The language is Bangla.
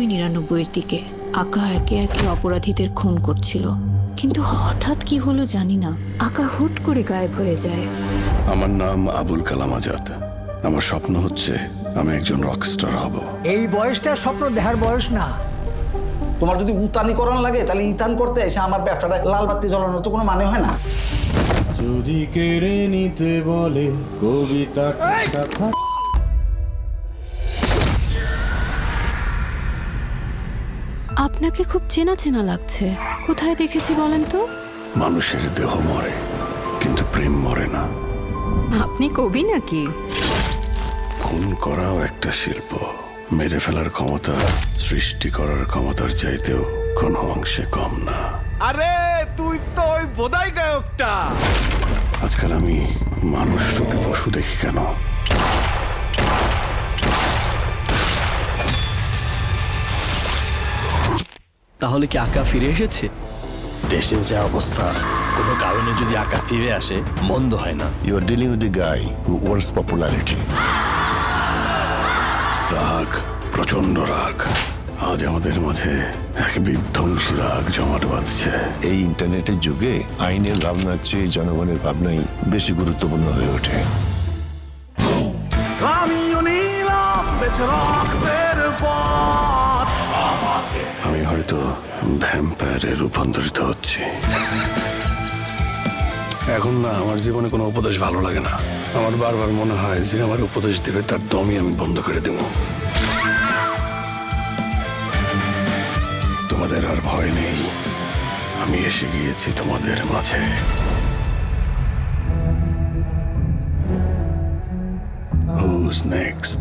99-99-এর দিকে আকা একে একে অপরাধীদের খুন করছিল, কিন্তু হঠাৎ কি হলো জানি না, আকা হুট করে গায়েব হয়ে যায়। আমার নাম আবুল কালাম আজাদ। আমার স্বপ্ন হচ্ছে আমি একজন রকস্টার হব। এই বয়সটা স্বপ্ন দেখার বয়স না। তোমার যদি উতানি করান লাগে তাহলে ইতান করতে এসে আমার ব্যবসাটা লাল বাতি জ্বলানোর তো কোনো মানে হয় না। যদি কেড়ে নিতে বলে কবিতা আপনাকে খুব চেনা চেনা লাগছে, কোথায় দেখেছি বলেন তো? মানুষের দেহ মরে, কিন্তু প্রেম মরে না। আপনি কবি নাকি? খুন করাও একটা শিল্প। মেরে ফেলার ক্ষমতা সৃষ্টি করার ক্ষমতার চাইতেও কোনো অংশে কম না। আরে তুই তো ওই বোধাই গায়কটা। আজকাল আমি মানুষ রূপে পশু দেখি কেন? তাহলে কি আকা ফিরে এসেছে? দেশের যা অবস্থা, কোনো কারণে যদি আকা ফিরে আসে মন্দ হয় না। You are dealing with the guy who wants popularity. রাগ, প্রচন্ড রাগ। আজ আমাদের মাঝে এক বিধ্বংসী রাগ জমাট বাঁধছে। এই ইন্টারনেটের যুগে আইনের ভাবনার চেয়ে জনগণের ভাবনাই বেশি গুরুত্বপূর্ণ হয়ে ওঠে। আমি হয়তো ভ্যাম্পায়ারে রূপান্তরিত হচ্ছি। এখন না, আমার জীবনে কোনো উপদেশ ভালো লাগে না। আমার বারবার মনে হয় যে আমার উপদেশ দেবে তার দমই আমি বন্ধ করে দেব। তোমাদের আর ভয় নেই, আমি এসে গিয়েছি তোমাদের মাঝে। Who's next?